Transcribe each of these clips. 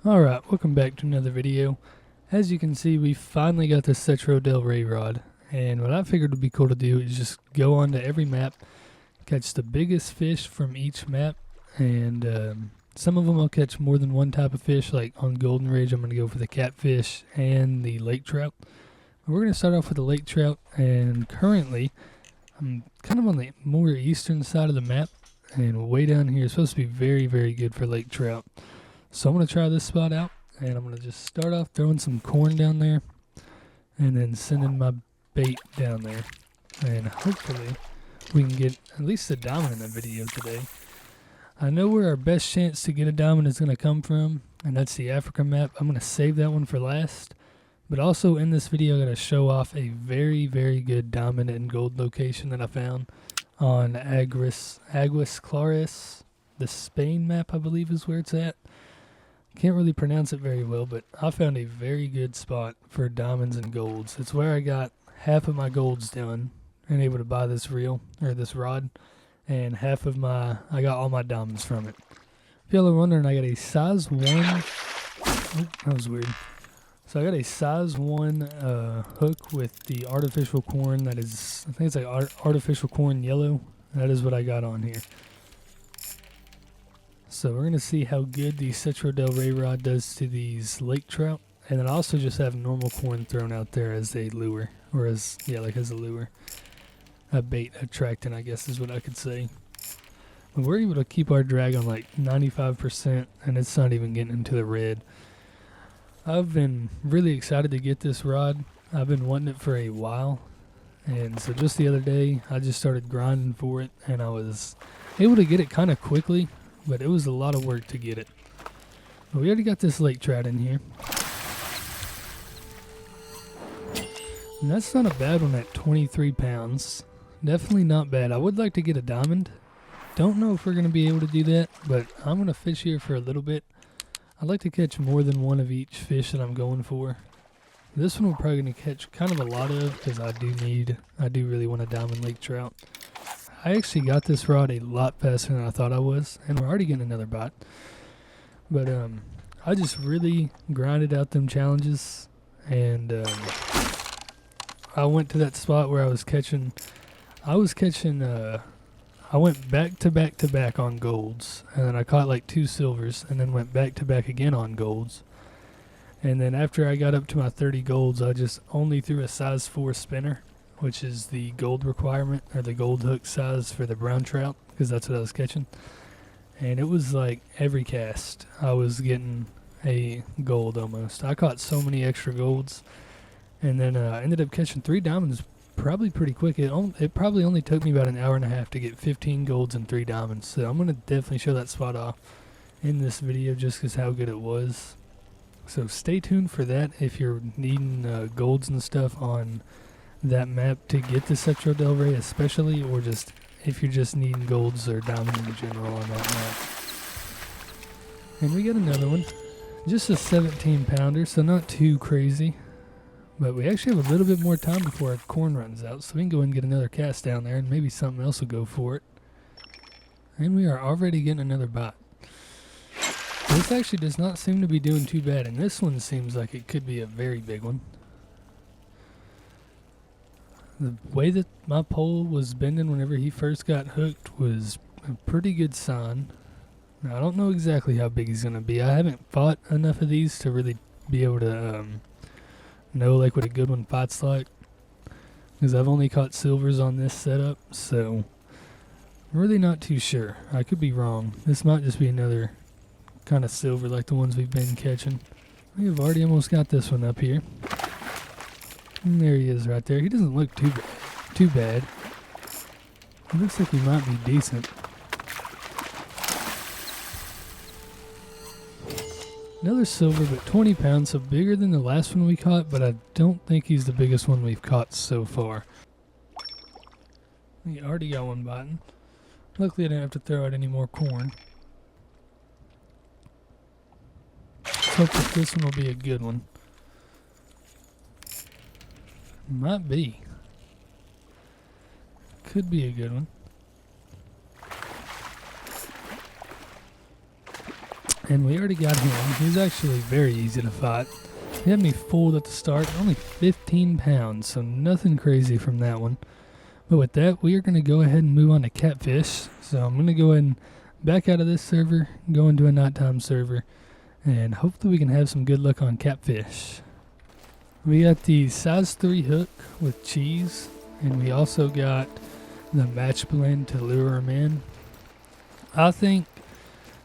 Alright, welcome back to another video. As you can see, we finally got the Cetro Del Rey rod, and what I figured would be cool to do is just go on to every map, catch the biggest fish from each map, and some of them I'll catch more than one type of fish. Like on Golden Ridge, I'm going to go for the catfish and the lake trout. We're going to start off with the lake trout, and currently I'm kind of on the more eastern side of the map, and way down here is supposed to be very, very good for lake trout. So I'm going to try this spot out, and I'm going to just start off throwing some corn down there, and then sending my bait down there. And hopefully we can get at least a diamond in the video today. I know where our best chance to get a diamond is going to come from, and that's the Africa map. I'm going to save that one for last. But also in this video, I'm going to show off a very, very good diamond and gold location that I found on Aguas Claras. The Spain map, I believe, is where it's at. Can't really pronounce it very well, but I found a very good spot for diamonds and golds. It's where I got half of my golds done and able to buy this reel, or this rod, and I got all my diamonds from it. If y'all are wondering, I got a size 1, oh, that was weird. So I got a size 1 hook with the artificial corn that is, I think it's like artificial corn yellow. That is what I got on here. So we're going to see how good the Cetro Del Rey rod does to these lake trout. And then I also just have normal corn thrown out there as a lure. Or as a lure. A bait attractant, I guess is what I could say. But we're able to keep our drag on like 95%, and it's not even getting into the red. I've been really excited to get this rod. I've been wanting it for a while. And so just the other day, I just started grinding for it, and I was able to get it kind of quickly. But it was a lot of work to get it. But we already got this lake trout in here. And that's not a bad one at 23 pounds. Definitely not bad. I would like to get a diamond. Don't know if we're going to be able to do that, but I'm going to fish here for a little bit. I'd like to catch more than one of each fish that I'm going for. This one we're probably going to catch kind of a lot of because I do really want a diamond lake trout. I actually got this rod a lot faster than I thought I was, and we're already getting another bite. But I just really grinded out them challenges, and I went to that spot where I went back to back to back on golds, and then I caught like 2 silvers, and then went back to back again on golds. And then after I got up to my 30 golds, I just only threw a size 4 spinner, which is the gold requirement, or the gold hook size for the brown trout, because that's what I was catching. And it was like every cast I was getting a gold almost. I caught so many extra golds, and then I ended up catching 3 diamonds probably pretty quick. It probably only took me about an hour and a half to get 15 golds and 3 diamonds. So I'm going to definitely show that spot off in this video just because how good it was. So stay tuned for that if you're needing golds and stuff on that map to get the Cetro Del Rey especially, or just if you're just needing golds or diamonds in general on that map. And we got another one, just a 17 pounder, so not too crazy, but we actually have a little bit more time before our corn runs out, so we can go and get another cast down there and maybe something else will go for it. And we are already getting another bite. This actually does not seem to be doing too bad, and this one seems like it could be a very big one. The way that my pole was bending whenever he first got hooked was a pretty good sign. Now, I don't know exactly how big he's going to be. I haven't fought enough of these to really be able to know like what a good one fights like, because I've only caught silvers on this setup, so I'm really not too sure. I could be wrong. This might just be another kind of silver like the ones we've been catching. We've already almost got this one up here. And there he is right there. He doesn't look too bad. It looks like he might be decent. Another silver, but 20 pounds, so bigger than the last one we caught, but I don't think he's the biggest one we've caught so far. We already got one biting. Luckily I didn't have to throw out any more corn. Let's hope that this one will be a good one. Might be. Could be a good one. and we already got him. He's actually very easy to fight. He had me fooled at the start, only 15 pounds, so nothing crazy from that one. But with that, we are going to go ahead and move on to catfish. So I'm going to go ahead and back out of this server, go into a nighttime server, and hopefully we can have some good luck on catfish. We got the size 3 hook with cheese, and we also got the match blend to lure them in. I think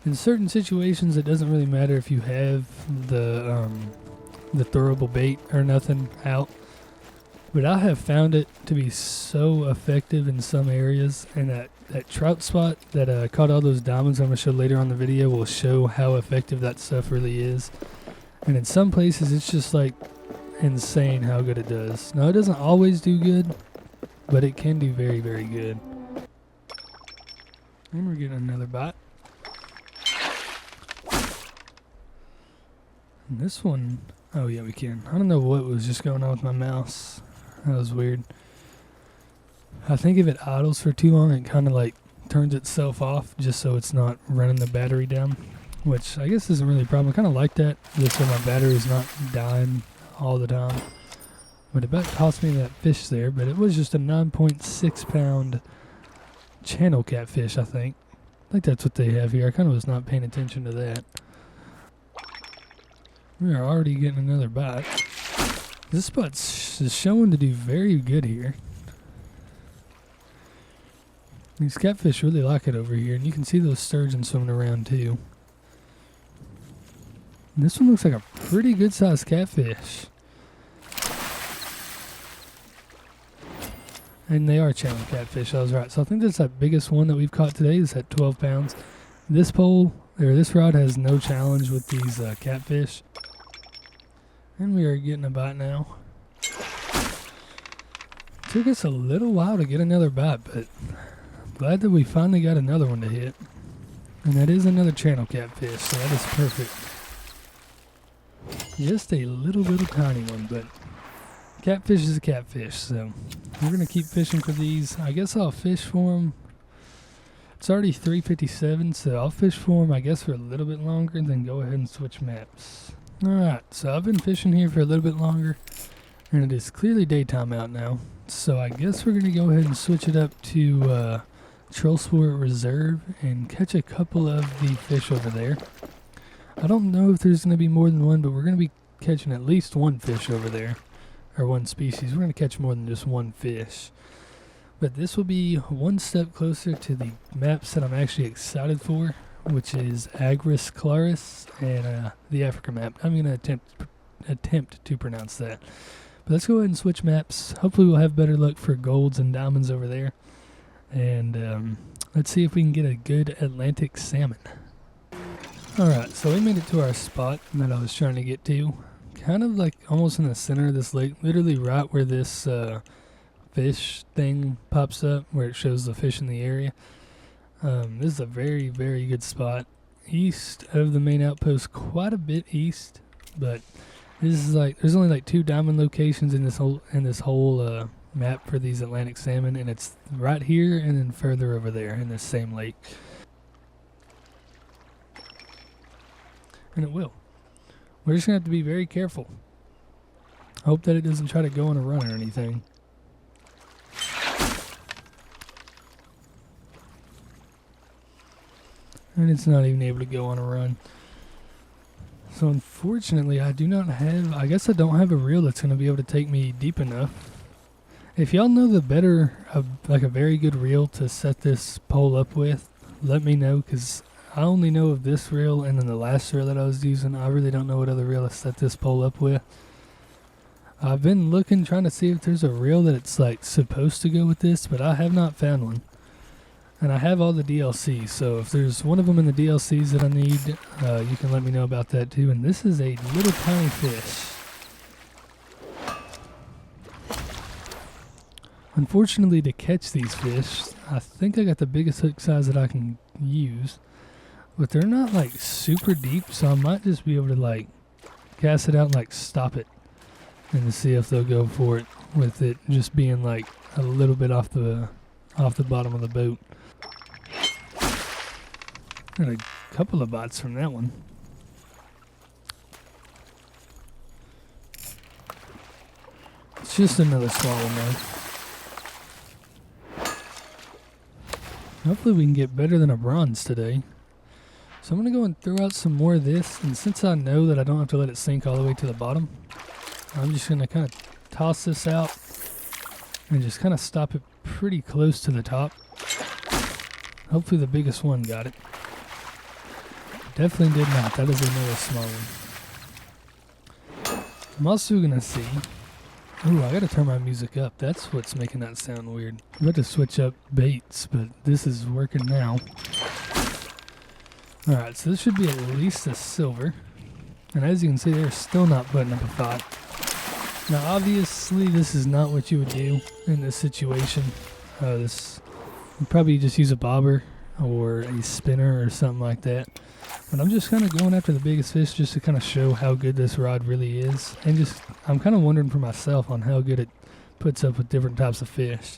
in certain situations it doesn't really matter if you have the throwable bait or nothing out, but I have found it to be so effective in some areas, and that trout spot that caught all those diamonds I'm going to show later on the video will show how effective that stuff really is. And in some places it's just like insane how good it does. Now it doesn't always do good, but it can do very, very good. And we're getting another bite. And this one, oh yeah, we can. I don't know what was just going on with my mouse. That was weird. I think if it idles for too long, it kind of like turns itself off just so it's not running the battery down, which I guess isn't really a problem. I kind of like that, just so my battery's not dying all the time. But it about cost me that fish there, but it was just a 9.6 pound channel catfish, I think. I think that's what they have here. I kind of was not paying attention to that. We are already getting another bite. This spot's is showing to do very good here. These catfish really like it over here, and you can see those sturgeons swimming around too. And this one looks like a pretty good sized catfish. And they are channel catfish, I was right. So I think that's that biggest one that we've caught today is at 12 pounds. This pole, or this rod has no challenge with these catfish. And we are getting a bite now. Took us a little while to get another bite, but glad that we finally got another one to hit. And that is another channel catfish, so that is perfect. Just a little tiny one, but catfish is a catfish, so we're going to keep fishing for these. I guess I'll fish for them. It's already 3:57, so I'll fish for them, I guess, for a little bit longer and then go ahead and switch maps. Alright, so I've been fishing here for a little bit longer, and it is clearly daytime out now. So I guess we're going to go ahead and switch it up to Troll Sport Reserve and catch a couple of the fish over there. I don't know if there's going to be more than one, but we're going to be catching at least one fish over there, or one species. We're going to catch more than just one fish. But this will be one step closer to the maps that I'm actually excited for, which is Agris Claris and the Africa map. I'm going to attempt to pronounce that. But let's go ahead and switch maps. Hopefully we'll have better luck for golds and diamonds over there. And let's see if we can get a good Atlantic salmon. Alright, so we made it to our spot that I was trying to get to. Kind of like almost in the center of this lake. Literally right where this fish thing pops up, where it shows the fish in the area. This is a very, very good spot. East of the main outpost, quite a bit east. But this is like, there's only like 2 diamond locations in this whole map for these Atlantic salmon, and it's right here and then further over there in this same lake. And it will. We're just going to have to be very careful. Hope that it doesn't try to go on a run or anything. And it's not even able to go on a run. So unfortunately I do not have, I guess I don't have a reel that's going to be able to take me deep enough. If y'all know the better, like a very good reel to set this pole up with, let me know, because I only know of this reel and then the last reel that I was using. I really don't know what other reel to set this pole up with. I've been looking, trying to see if there's a reel that it's like supposed to go with this, but I have not found one. And I have all the DLCs, so if there's one of them in the DLCs that I need, you can let me know about that too. And this is a little tiny fish. Unfortunately, to catch these fish, I think I got the biggest hook size that I can use. But they're not like super deep, so I might just be able to like cast it out and like stop it. And to see if they'll go for it with it just being like a little bit off the bottom of the boat. Got a couple of bites from that one. It's just another small one though. Hopefully we can get better than a bronze today. So I'm going to go and throw out some more of this, and since I know that I don't have to let it sink all the way to the bottom, I'm just going to kind of toss this out and just kind of stop it pretty close to the top. Hopefully the biggest one got it. Definitely did not. That is another small one. I'm also going to see... Ooh, I got to turn my music up. That's what's making that sound weird. I'm about to switch up baits, but this is working now. Alright, so this should be at least a silver. And as you can see, they're still not putting up a fight. Now, obviously, this is not what you would do in this situation. You'd probably just use a bobber or a spinner or something like that. But I'm just kind of going after the biggest fish just to kind of show how good this rod really is. And just, I'm kind of wondering for myself on how good it puts up with different types of fish.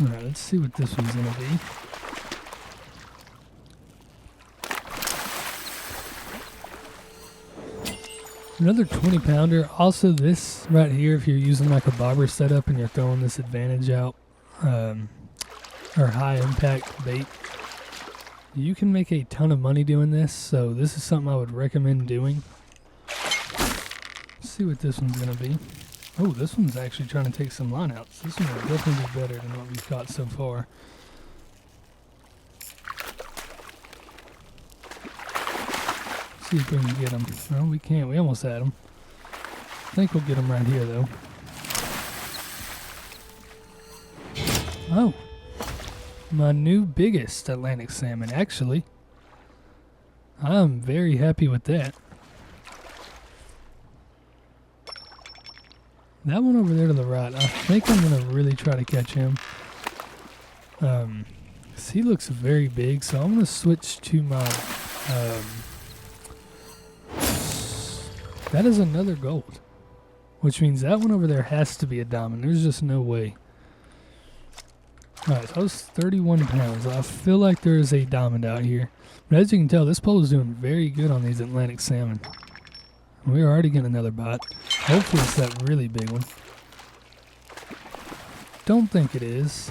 Alright, let's see what this one's going to be. Another 20 pounder. Also this right here, if you're using like a bobber setup and you're throwing this advantage out, or high impact bait, you can make a ton of money doing this. So this is something I would recommend doing. Let's see what this one's going to be. Oh, this one's actually trying to take some line outs. This one will definitely be better than what we've caught so far. See if we can get them. No, we can't. We almost had them. I think we'll get them right here, though. Oh. My new biggest Atlantic salmon, actually. I'm very happy with that. That one over there to the right, I think I'm going to really try to catch him. He looks very big, so I'm going to switch to my... that is another gold, which means that one over there has to be a diamond. There's just no way. Alright, so that was 31 pounds. I feel like there is a diamond out here. But as you can tell, this pole is doing very good on these Atlantic salmon. We're already getting another bite. Hopefully it's that really big one. Don't think it is.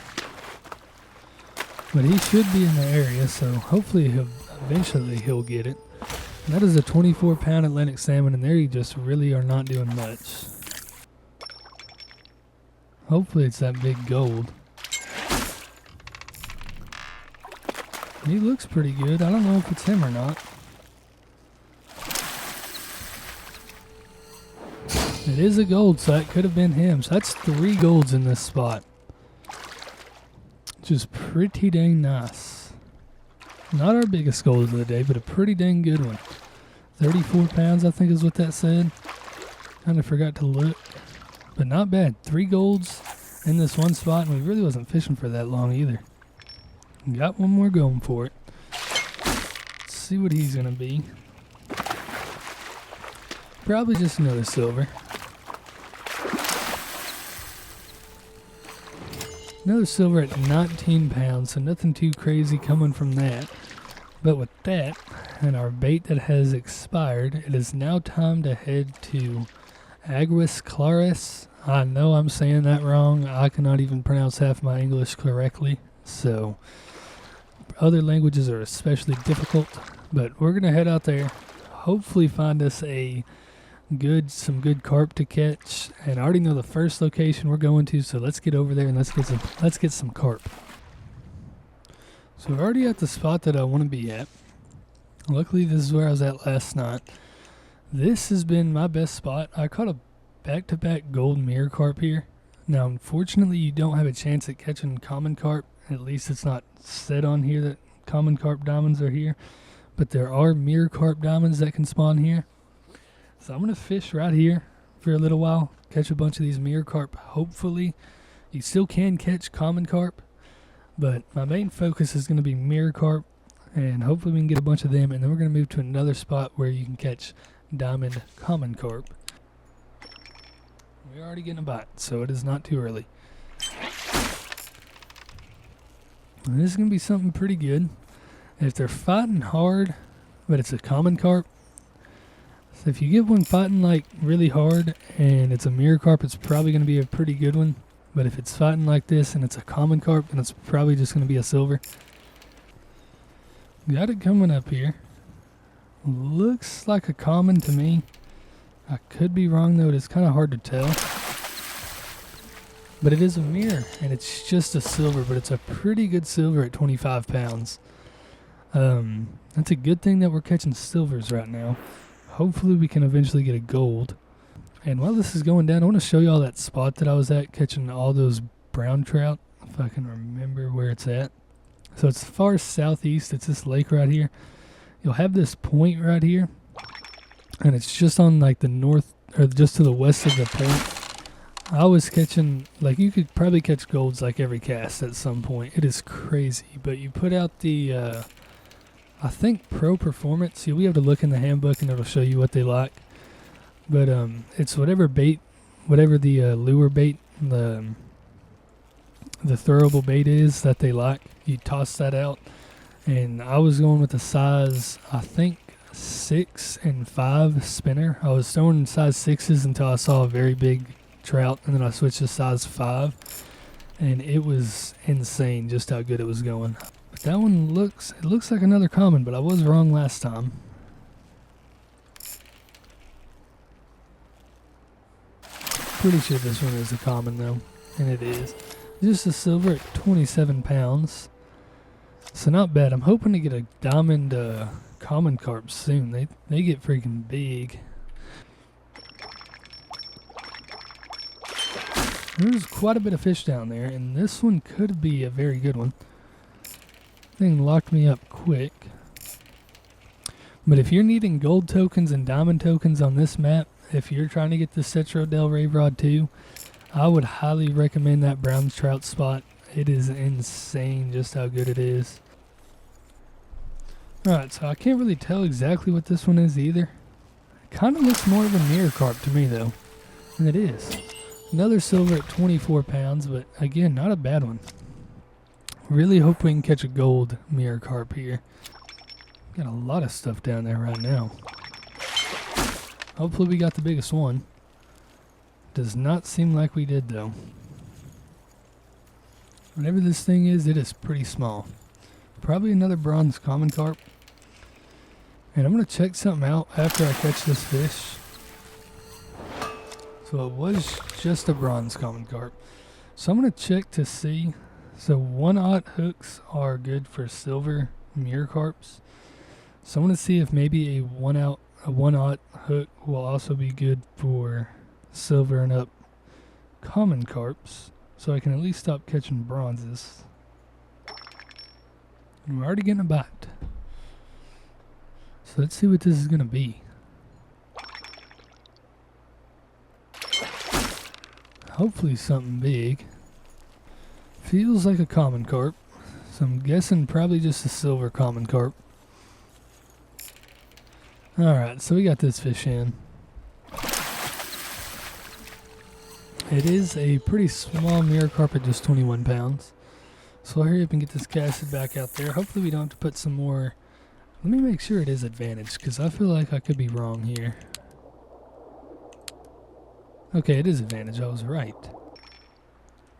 But he should be in the area, so hopefully eventually he'll get it. And that is a 24-pound Atlantic salmon, and they just really are not doing much. Hopefully it's that big gold. He looks pretty good. I don't know if it's him or not. It is a gold, so it could have been him. So that's 3 golds in this spot. Which is pretty dang nice. Not our biggest gold of the day, but a pretty dang good one. 34 pounds, I think is what that said. Kind of forgot to look. But not bad. 3 golds in this one spot, and we really wasn't fishing for that long either. Got one more going for it. Let's see what he's going to be. Probably just another silver. Another silver at 19 pounds, so nothing too crazy coming from that. But with that, and our bait that has expired, it is now time to head to Aguas Claras. I know I'm saying that wrong. I cannot even pronounce half my English correctly. So, other languages are especially difficult. But we're going to head out there, hopefully find us some good carp to catch. And I already know the first location we're going to, so let's get over there and let's get some carp. So we're already at the spot that I want to be at. Luckily, this is where I was at last night. This has been my best spot. I caught a back-to-back gold mirror carp here. Now, unfortunately, you don't have a chance at catching common carp. At least it's not said on here that common carp diamonds are here. But there are mirror carp diamonds that can spawn here. So I'm going to fish right here for a little while. Catch a bunch of these mirror carp. Hopefully, you still can catch common carp. But my main focus is going to be mirror carp, and hopefully we can get a bunch of them, and then we're going to move to another spot where you can catch diamond common carp. We're already getting a bite, so it is not too early. And this is going to be something pretty good. If they're fighting hard, but it's a common carp, So if you get one fighting like really hard and it's a mirror carp, it's probably going to be a pretty good one. But if it's fighting like this and it's a common carp, then it's probably just going to be a silver. Got it coming up here. Looks like a common to me. I could be wrong though, it's kind of hard to tell. But it is a mirror and it's just a silver, but it's a pretty good silver at 25 pounds. That's a good thing that we're catching silvers right now. Hopefully we can eventually get a gold. And while this is going down, I want to show you all that spot that I was at catching all those brown trout, if I can remember where it's at. So it's far southeast, it's this lake right here. You'll have this point right here, and it's just on like the north, or just to the west of the point. I was catching, like you could probably catch golds like every cast at some point. It is crazy, but you put out the, I think Pro Performance. See, we have to look in the handbook and it'll show you what they like. But it's whatever bait, whatever the lure bait, the throwable bait is that they like. You toss that out. And I was going with a size, I think 6 and 5 spinner. I was throwing size 6s until I saw a very big trout, and then I switched to size 5. And it was insane just how good it was going. But that one looks like another common, but I was wrong last time. Pretty sure this one is a common though, and it is. Just a silver at 27 pounds. So not bad. I'm hoping to get a diamond common carp soon. They get freaking big. There's quite a bit of fish down there, and this one could be a very good one. Thing locked me up quick. But if you're needing gold tokens and diamond tokens on this map, if you're trying to get the Cetro Del Rey rod too, I would highly recommend that brown trout spot. It is insane just how good it is. Alright, so I can't really tell exactly what this one is either. It kind of looks more of a mirror carp to me though. And it is. Another silver at 24 pounds, but again, not a bad one. Really hope we can catch a gold mirror carp here. Got a lot of stuff down there right now. Hopefully we got the biggest one. Does not seem like we did though. Whatever this thing is, it is pretty small. Probably another bronze common carp. And I'm going to check something out after I catch this fish. So it was just a bronze common carp. So I'm going to check to see. So 1/0 hooks are good for silver mirror carps. So I'm going to see if maybe a 1/0 hook will also be good for silver and up common carps. So I can at least stop catching bronzes. And we're already getting a bite. So let's see what this is going to be. Hopefully something big. Feels like a common carp. So I'm guessing probably just a silver common carp. Alright, so we got this fish in. It is a pretty small mirror carp at just 21 pounds. So I'll hurry up and get this casted back out there. Hopefully we don't have to put some more. Let me make sure it is advantage, because I feel like I could be wrong here. Okay, it is advantage. I was right.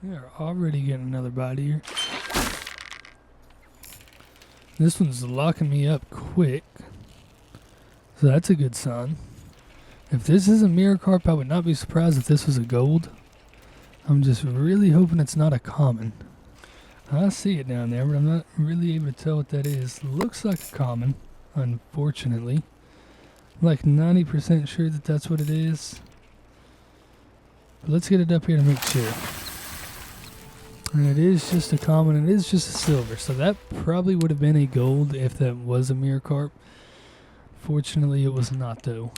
We are already getting another bite here. This one's locking me up quick. So that's a good sign. If this is a mirror carp, I would not be surprised if this was a gold. I'm just really hoping it's not a common. I see it down there, but I'm not really able to tell what that is. Looks like a common, unfortunately. I'm like 90% sure that that's what it is. But let's get it up here to make sure. And it is just a common, and it is just a silver. So that probably would have been a gold if that was a mirror carp. Fortunately, it was not though.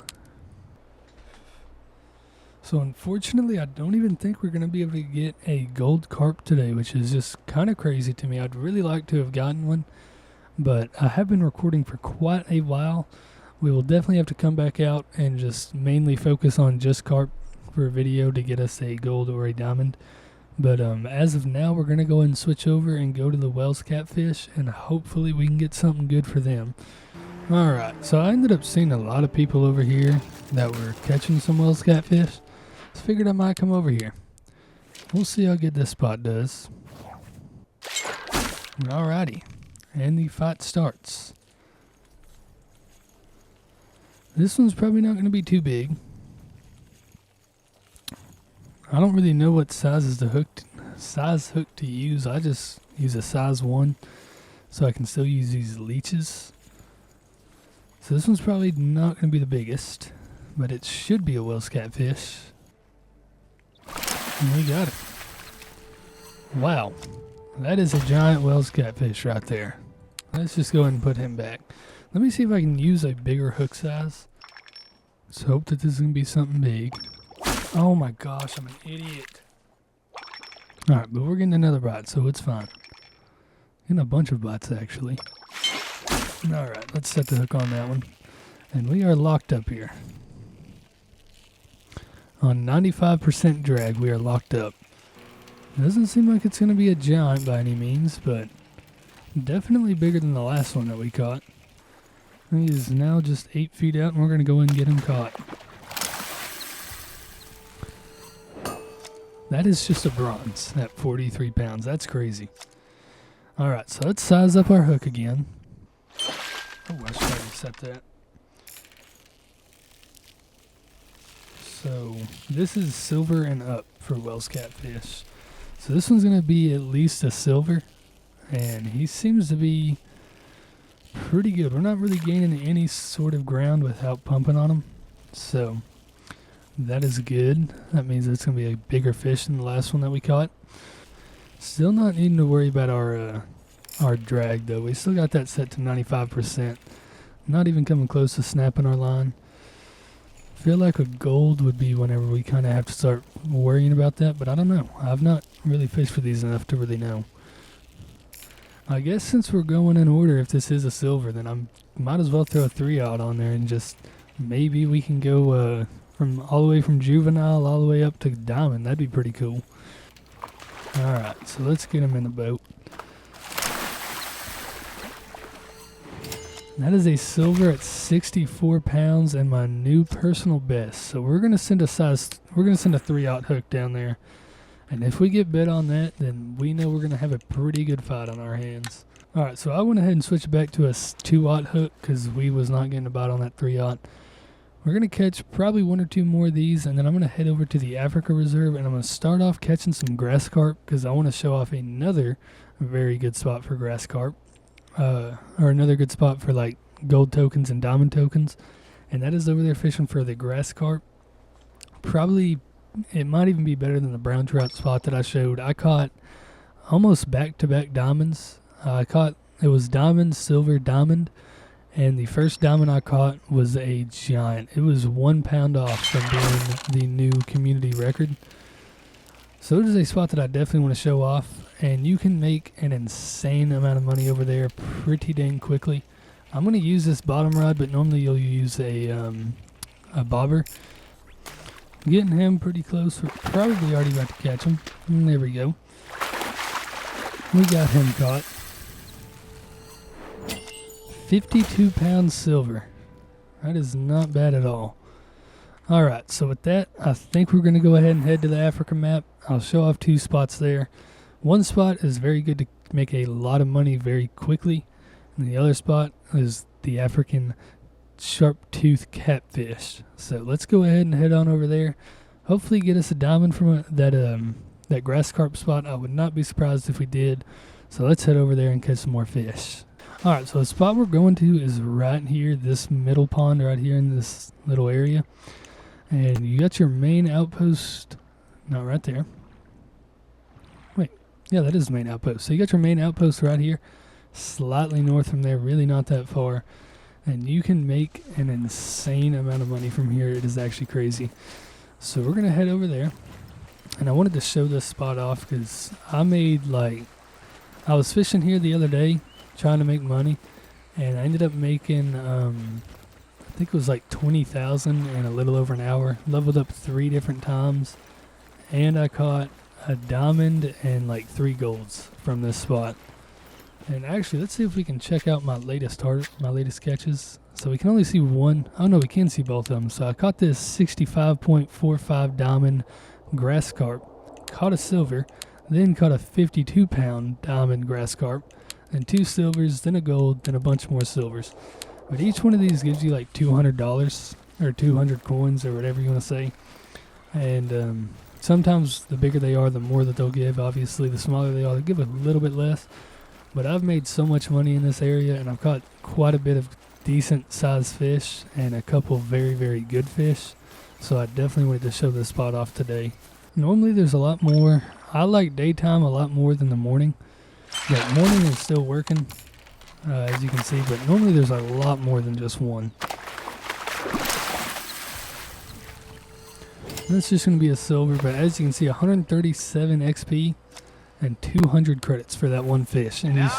So unfortunately, I don't even think we're going to be able to get a gold carp today, which is just kind of crazy to me. I'd really like to have gotten one, but I have been recording for quite a while. We will definitely have to come back out and just mainly focus on just carp for a video to get us a gold or a diamond. But as of now, we're going to go ahead and switch over and go to the Wels catfish, and hopefully we can get something good for them. Alright, so I ended up seeing a lot of people over here that were catching some Wels catfish. So figured I might come over here. We'll see how good this spot does. Alrighty, and the fight starts. This one's probably not going to be too big. I don't really know what size hook to use. I just use a size 1 so I can still use these leeches. So this one's probably not going to be the biggest, but it should be a Wels catfish. And we got it. Wow, that is a giant Wels catfish right there. Let's just go ahead and put him back. Let me see if I can use a bigger hook size. Let's hope that this is going to be something big. Oh my gosh, I'm an idiot. Alright, but we're getting another bite, so it's fine. Getting a bunch of bites, actually. Alright, let's set the hook on that one. And we are locked up here. On 95% drag, we are locked up. Doesn't seem like it's going to be a giant by any means, but definitely bigger than the last one that we caught. He is now just 8 feet out, and we're going to go in and get him caught. That is just a bronze at 43 pounds. That's crazy. Alright, so let's size up our hook again. Oh, I should have set that. So this is silver and up for Wels catfish. So this one's going to be at least a silver. And he seems to be pretty good. We're not really gaining any sort of ground without pumping on him. So that is good. That means it's going to be a bigger fish than the last one that we caught. Still not needing to worry about our drag though. We still got that set to 95%. Not even coming close to snapping our line. Feel like a gold would be whenever we kind of have to start worrying about that, but I don't know. I've not really fished for these enough to really know. I guess since we're going in order, if this is a silver, then I might as well throw a 3-aught on there and just maybe we can go from all the way from juvenile all the way up to diamond. That'd be pretty cool. Alright, so let's get him in the boat. That is a silver at 64 pounds and my new personal best. So we're gonna send a 3-aught hook down there. And if we get bit on that, then we know we're going to have a pretty good fight on our hands. Alright, so I went ahead and switched back to a 2-aught hook because we was not getting a bite on that 3-aught. We're going to catch probably 1 or 2 more of these, and then I'm going to head over to the Africa Reserve, and I'm going to start off catching some grass carp because I want to show off another very good spot for grass carp. Or another good spot for like gold tokens and diamond tokens. And that is over there fishing for the grass carp. Probably... it might even be better than the brown trout spot that I showed. I caught almost back-to-back diamonds. It was diamond, silver, diamond, and the first diamond I caught was a giant. It was 1 pound off from being the new community record. So it is a spot that I definitely want to show off, and you can make an insane amount of money over there pretty dang quickly. I'm going to use this bottom rod, but normally you'll use a bobber. Getting him pretty close. We're probably already about to catch him. And there we go. We got him caught. 52 pounds silver. That is not bad at all. Alright, so with that, I think we're going to go ahead and head to the Africa map. I'll show off 2 spots there. One spot is very good to make a lot of money very quickly. And the other spot is the African sharptooth catfish. So let's go ahead and head on over there. Hopefully get us a diamond from that grass carp spot. I would not be surprised if we did. So let's head over there and catch some more fish. Alright, so the spot we're going to is right here, this middle pond right here in this little area. And you got your main outpost, not right there. Wait, yeah, that is the main outpost. So you got your main outpost right here, slightly north from there, really not that far. And you can make an insane amount of money from here. It is actually crazy. So we're going to head over there. And I wanted to show this spot off because I was fishing here the other day trying to make money. And I ended up making, I think it was like 20,000 in a little over an hour. Leveled up 3 different times. And I caught a diamond and like 3 golds from this spot. And actually, let's see if we can check out my latest catches. So we can only see one. Oh no, we can see both of them. So I caught this 65.45 diamond grass carp, caught a silver, then caught a 52-pound diamond grass carp, and 2 silvers, then a gold, then a bunch more silvers. But each one of these gives you like $200 or 200 coins or whatever you want to say. And sometimes the bigger they are, the more that they'll give. Obviously, the smaller they are, they'll give a little bit less. But I've made so much money in this area, and I've caught quite a bit of decent sized fish and a couple very, very good fish. So I definitely wanted to show this spot off today. Normally there's a lot more. I like daytime a lot more than the morning. But morning is still working, as you can see, but normally there's a lot more than just one. That's just going to be a silver, but as you can see, 137 XP and 200 credits for that one fish. And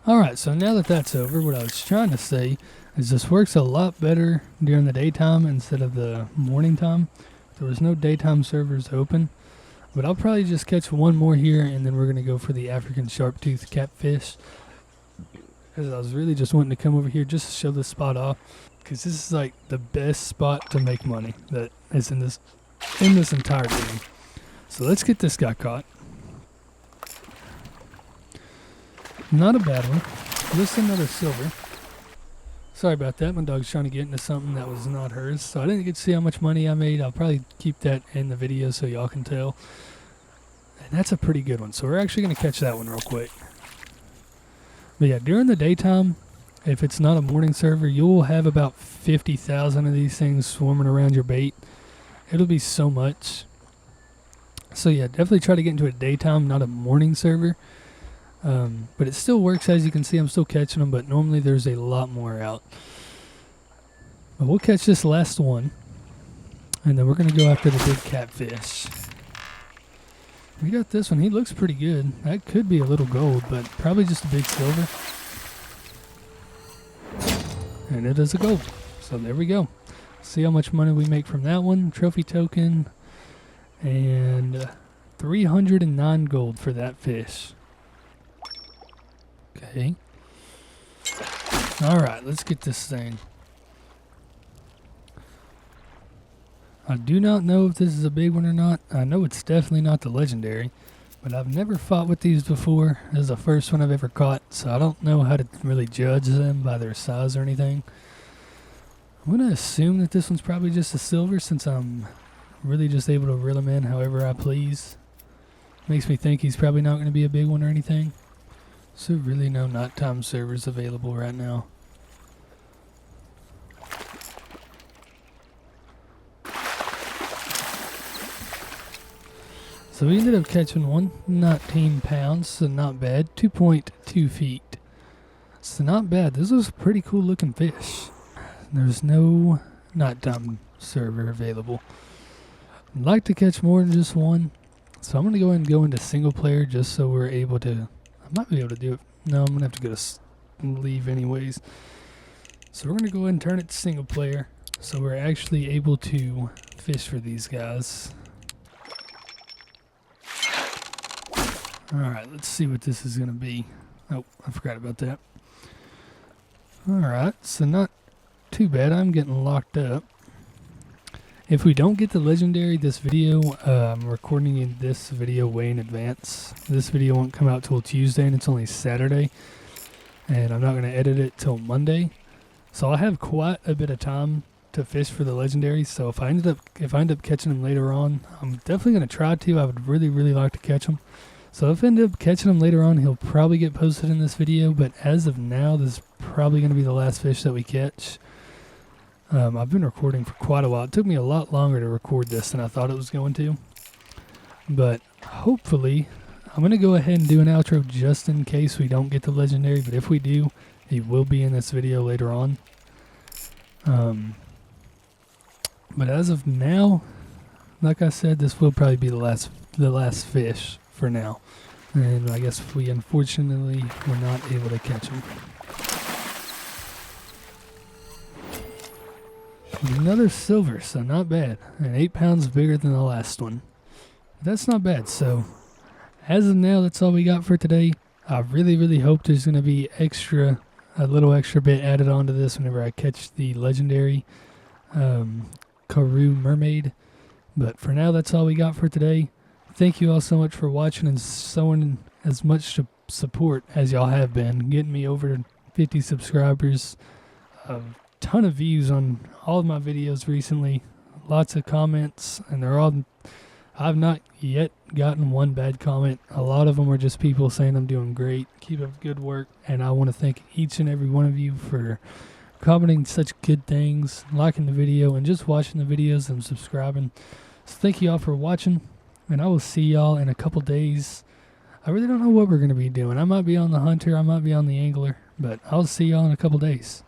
alright, so now that that's over, what I was trying to say is this works a lot better during the daytime instead of the morning time. There was no daytime servers open, but I'll probably just catch one more here, and then we're going to go for the African sharptooth catfish. Because I was really just wanting to come over here just to show this spot off, because this is like the best spot to make money that is in this entire game. So let's get this guy caught. Not a bad one. Just another silver. Sorry about that. My dog's trying to get into something that was not hers. So I didn't get to see how much money I made. I'll probably keep that in the video so y'all can tell. And that's a pretty good one. So we're actually going to catch that one real quick. But yeah, during the daytime, if it's not a morning server, you'll have about 50,000 of these things swarming around your bait. It'll be so much. So yeah, definitely try to get into a daytime, not a morning server. But it still works. As you can see, I'm still catching them, but normally there's a lot more out. But we'll catch this last one, and then we're going to go after the big catfish. We got this one. He looks pretty good. That could be a little gold, but probably just a big silver. And it is a gold. So there we go. See how much money we make from that one. Trophy token. And 309 gold for that fish. Okay. Alright, let's get this thing. I do not know if this is a big one or not. I know it's definitely not the legendary, but I've never fought with these before. This is the first one I've ever caught, so I don't know how to really judge them by their size or anything. I'm going to assume that this one's probably just a silver, since I'm really just able to reel him in however I please. Makes me think he's probably not going to be a big one or anything. So really no nighttime servers available right now. So we ended up catching one, 19 pounds, so not bad. 2.2 feet. So not bad. This was a pretty cool looking fish. There's no nighttime server available. I'd like to catch more than just one. So I'm going to go ahead and go into single player just so we're able to... I might be able to do it. No, I'm going to have to go to leave anyways. So we're going to go ahead and turn it to single player. So we're actually able to fish for these guys. Alright, let's see what this is going to be. Oh, I forgot about that. Alright, so not too bad. I'm getting locked up. If we don't get the legendary this video, I'm recording this video way in advance. This video won't come out till Tuesday, and it's only Saturday. And I'm not going to edit it till Monday. So I have quite a bit of time to fish for the legendary. So if I end up catching them later on, I'm definitely going to try to. I would really, really like to catch them. So if I end up catching him later on, he'll probably get posted in this video. But as of now, this is probably going to be the last fish that we catch. I've been recording for quite a while. It took me a lot longer to record this than I thought it was going to. But hopefully, I'm going to go ahead and do an outro just in case we don't get the legendary. But if we do, he will be in this video later on. But as of now, like I said, this will probably be the last fish for now. And I guess we unfortunately were not able to catch him. Another silver, so not bad. And 8 pounds bigger than the last one. That's not bad. So as of now, that's all we got for today. I really hope there's going to be a little extra bit added onto this whenever I catch the legendary Karoo mermaid. But for now, that's all we got for today. Thank you all so much for watching and showing as much support as y'all have been, getting me over 50 subscribers, a ton of views on all of my videos recently, lots of comments, and I've not yet gotten one bad comment. A lot of them are just people saying I'm doing great, keep up good work, and I want to thank each and every one of you for commenting such good things, liking the video, and just watching the videos and subscribing. So thank you all for watching, and I will see y'all in a couple days. I really don't know what we're going to be doing. I might be on the hunter, I might be on the angler, but I'll see y'all in a couple days.